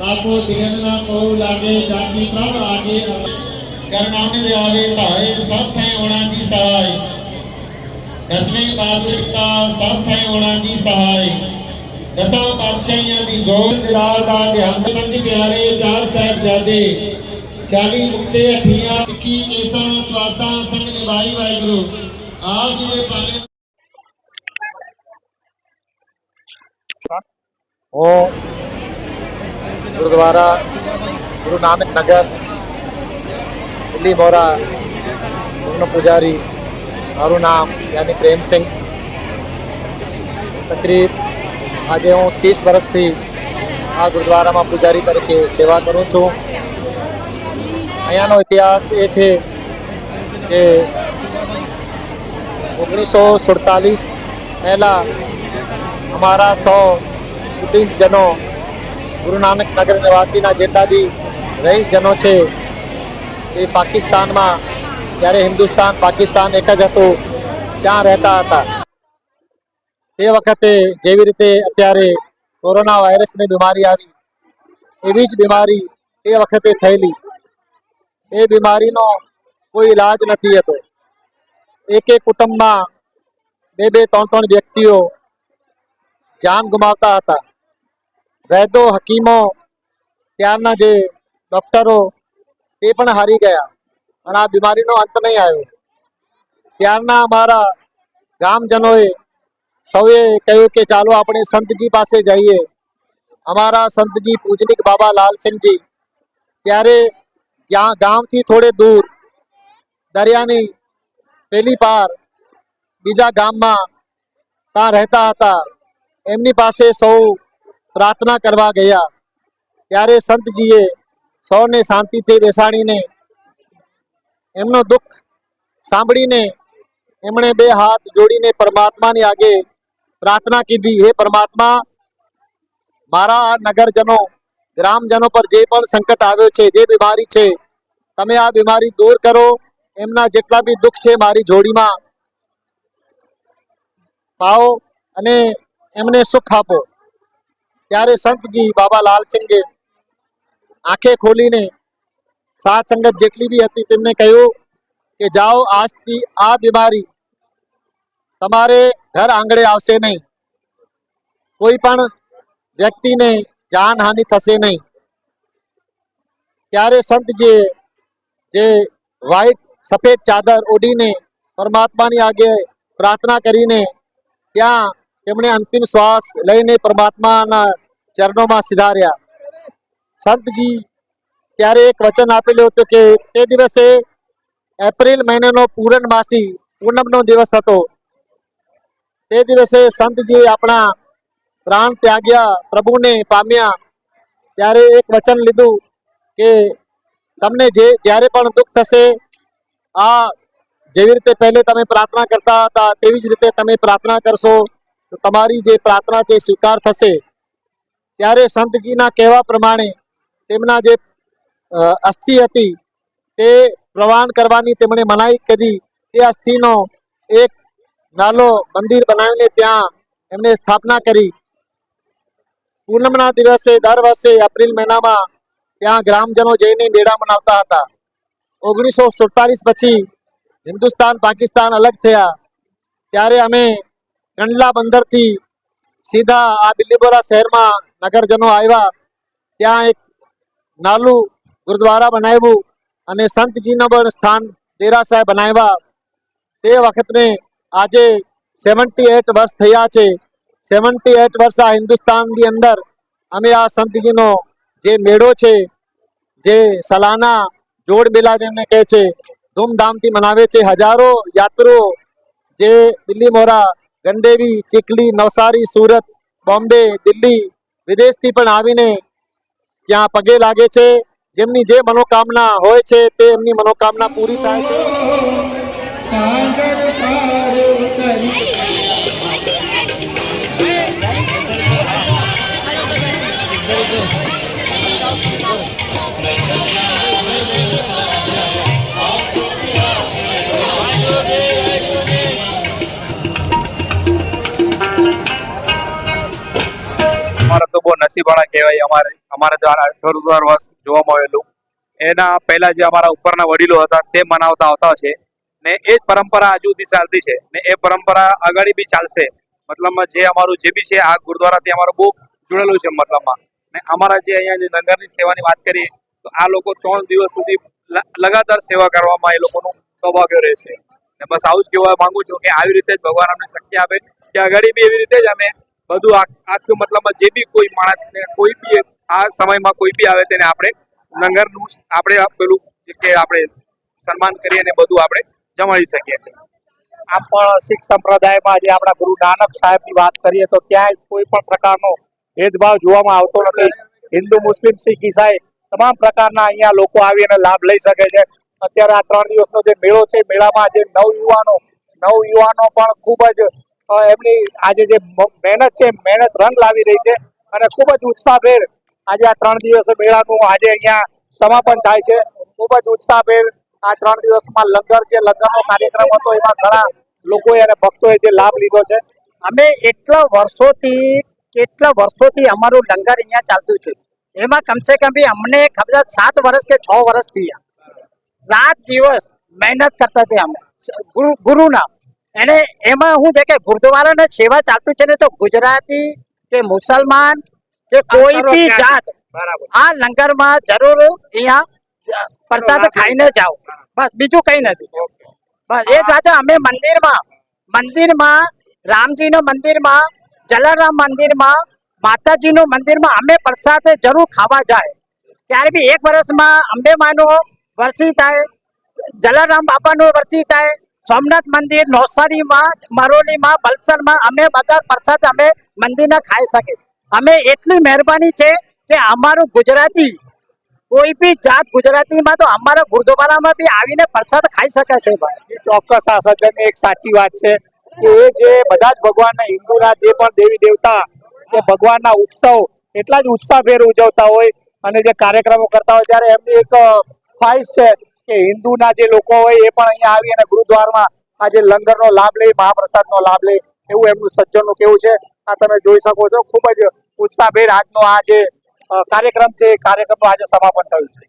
आपो दिगन को लागे जाति प्रभ आगे करनाने दे आवे भाई सब थे ओणा दी सहाय दसवें पातशाह सब थे ओणा दी सहाय दसा पातशाहियां दी जोत दिलार दा ध्यान पंज प्यारे चार साहिबजादे 40 मुक्ते अठियां सिक्की केसा स्वासा संग निभाई वाहिगुरु आप जी दे पाने ओ गुरुद्वारा गुरु नानक नगर दिल्ली मोरा पूर्ण पुजारी मारू नाम यानी प्रेम सिंह तकरीब आज हूँ 30 वर्ष थी आ गुरुद्वारा में पुजारी तरीके सेवा करूँ छूँ। अहींयानो इतिहास ए छे कि 1947 पहला हमारा 100 कुटुंबजनों गुरु नानक नगर निवासी जेटला भी रईस जनो छे ये पाकिस्तान में त्यारे हिंदुस्तान पाकिस्तान एक ज हतुं त्यां रहता हता। ते वखते जेवी रीते अत्यारे कोरोना वायरस ने बीमारी आई एवी ज बीमारी ते वखते थयेली। ए बीमारी नो कोई इलाज नथी हतो। एक एक कुटुंब में बे बे त्रण व्यक्तिओ जान गुमावता हता। वैद्यो हकीमों त्यारना जे डॉक्टरों ते पण हारी गया पण आ बीमारी नो अंत नहीं आयो। त्यारना अमारा गामजनोए सौए कह्युं के चालो आपणे संतजी पासे जाइए। अमारा संतजी पूजनिक बाबा लाल सिंह जी त्यारे गाम थी थोड़े दूर दरियानी पेली पार बीजा गाम में ता रहता हता। एमनी पासे सौ प्रार्थना करवा गया त्यारे संतजीए सौने शांति थी बेसाड़ीने एमनो दुख सांभळीने एमणे बे हाथ जोड़ीने परमात्मा ने आगे प्रार्थना कीधी, हे परमात्मा मारा नगरजनों ग्रामजनों पर जे पण संकट आव्यो छे जे बीमारी छे तमे आ बीमारी दूर करो। एमना जेटला भी दुख छे मारी जोड़ी में पाओ अने एमने सुख आपो। त्यारे संतजी बाबा लाल सिंह आंखे खोलीने साथ संगत जेटली भी हती तेमने कह्युं कि जाओ आज थी आ बीमारी तमारे घर आंगणे आवशे नहीं, कोई पण व्यक्ति ने जान हानि थशे नहीं। त्यारे संतजीए जे व्हाइट सफेद चादर ओढ़ीने परमात्मा नी आगे प्रार्थना करीने त्यां तेमणे अंतिम श्वास लईने परमात्माना चरणों में सीधा रह्या। संतजी त्यारे एक वचन आपेलुं हतुं के ते दिवसे एप्रिल महीनानो पूर्णमासी पूनमनो दिवस हतो। ते दिवसे संतजी अपना प्राण त्याग्या प्रभुने पाम्या त्यारे एक वचन लीधुं के तमने ज्यारे पण दुख थशे आ जेवी रीते पहले तमे प्रार्थना करता हता तेवी ज रीते तमे प्रार्थना करशो तो तमारी जे प्रार्थना छे स्वीकार थशे। त्यारे संतजीना कहेवा प्रमाणे तेमना जे अस्थि हती ते प्रवान करवानी तेमणे मनाई करी। ते अस्थिनो एक नालो मंदिर बनावीने त्यां एमणे स्थापना करी। पूनमना दिवसे दर वर्षे एप्रिल महीना में त्यां ग्रामजनों जईने मेळा मनावता हता। 1947 पछी हिंदुस्तान पाकिस्तान अलग थया त्यारे अमे कंडला बंदर थी सीधा आ बिलीमोरा शहर में नगरजनों आव्या त्यां एक नालू गुरुद्वारा बनाव्युं अने संतजीनो पण स्थान डेरा साहेब बनाव्या। ते वखतने आजे 78 वर्ष थया छे। 78 वर्ष आ हिंदुस्तान नी अंदर अमे आ संतजीनो जे मेळो छे जे सालाना जोड़ मेला जेने कहे छे धूमधाम थी मनावे छे। हजारों यात्रुओ जे बिलीमोरा गंडेवी चीखली नवसारी सूरत बॉम्बे दिल्ली विदेश थी पण आवीने त्यां पगे लागे छे। जेमनी जे मनोकामना होय छे ते एमनी मनोकामना पूरी थाय छे। हमारा तो वो બાસીપાડા કહેવાય અમારા દ્વારા દર વર્ષ જોવામાં આવેલું. એના પહેલા જે અમારા ઉપરના વડીલો હતા તે મનાવતા આવતા છે ને એ જ પરંપરા હજુ સુધી ચાલતી છે ને એ પરંપરા આગળ બી ચાલશે. મતલબમાં જે અમારું જે બી છે આ ગુરુદ્વારાથી અમારું બહુ જોડેલું છે મતલબમાં. ને અમારા જે અહીંયા જે લંગરની સેવાની વાત કરીએ તો આ લોકો 3 દિવસ સુધી લગાતાર સેવા કરવામાં એ લોકોનું સૌભાગ્ય રહેશે. ને બસ આવું જ કહેવા માંગુ છું કે આવી રીતે જ ભગવાન અમને શક્તિ આપે કે આગળ બી એવી રીતે જ અમે બધું આખું મતલબમાં જે બી કોઈ માણસને કોઈ બી આ સમયમાં કોઈ બી આવે તેને આપણે લંગરનું આપણે પેલું કે આપણે સન્માન કરીએ અને બધું આપણે જમાડી શકીએ છીએ. આમ પણ શીખ સંપ્રદાયમાં જે આપણા ગુરુ નાનક સાહેબની વાત કરીએ તો ક્યાંય કોઈ પણ પ્રકારનો ભેદભાવ જોવામાં આવતો નથી. હિન્દુ, મુસ્લિમ, શીખ, ઈસાઈ તમામ પ્રકારના અહીંયા લોકો આવીને લાભ લઈ શકે છે. અત્યારે આ 3 દિવસનો જે મેળો છે, મેળામાં જે નવયુવાનો પણ ખૂબ જ એમની આજે જે મહેનત છે મહેનત રંગ લાવી રહી છે અને ખૂબ જ ઉત્સાહભેર આજે આ 3 દિવસ મેળાનું આજે અહીંયા સમાપન થાય છે. ખૂબ જ ઉત્સાહભેર આ 3 દિવસમાં લંગરનો કાર્યક્રમ હતો એમાં ઘણા લોકોએ અને ભક્તોએ જે લાભ લીધો છે. અમે કેટલા વર્ષોથી અમારું લંગર અહીંયા ચાલતું છે. એમાં કમસે કમ બી અમને ખબર 7 વર્ષ કે 6 વર્ષ થયા. રાત દિવસ મહેનત કરતા હતા અમે ગુરુના. અને એમાં શું છે કે ગુરુદ્વારાની સેવા ચાલતું છે ને તો ગુજરાતી કે મુસલમાન કે કોઈ બી જાત આ લંગરમાં જરૂર અહીંયા પ્રસાદ ખાઈને જાઓ. બસ બીજું કઈ નથી. બસ એ જ વાત છે. અમે મંદિરમાં રામજીના મંદિરમાં, જલારામ મંદિરમાં, માતાજીનું મંદિરમાં અમે પ્રસાદ જરૂર ખાવા જાય. ત્યારે બી 1 વર્ષમાં અંબેમાનો વર્ષી થાય, જલારામ બાપાનો વર્ષી થાય, સોમનાથ મંદિર, નવસારીમાં, મરોલીમાં, વલસાડમાં અમે બધા પ્રસાદ અમે મંદિરના ખાઈ શકીએ. અમે એટલી મહેરબાની છે કે અમારું ગુજરાતી કોઈ બી જાત ગુજરાતીમાં તો અમારા ગુરુદ્વારામાં બી આવીને પ્રસાદ ખાઈ શકે છે. ભાઈ ચોક્કસ આ સજ્જનની એક સાચી વાત છે કે એ જે બધા જ ભગવાનના હિન્દુના જે પણ દેવી દેવતા કે ભગવાનના ઉત્સવ એટલા જ ઉત્સાહભેર ઉજવતા હોય અને જે કાર્યક્રમો કરતા હોય ત્યારે એમની એક ખ્વાહિશ છે કે હિન્દુના જે લોકો હોય એ પણ અહીંયા આવી અને ગુરુદ્વારમાં આજે લંગરનો લાભ લે, મહાપ્રસાદનો લાભ લે, એવું એમનું સજ્જનનું કેવું છે. આ તમે જોઈ શકો છો. ખૂબ જ ઉત્સાહભેર આજનો આ જે કાર્યક્રમ છે એ કાર્યક્રમનું આજે સમાપન થયું છે.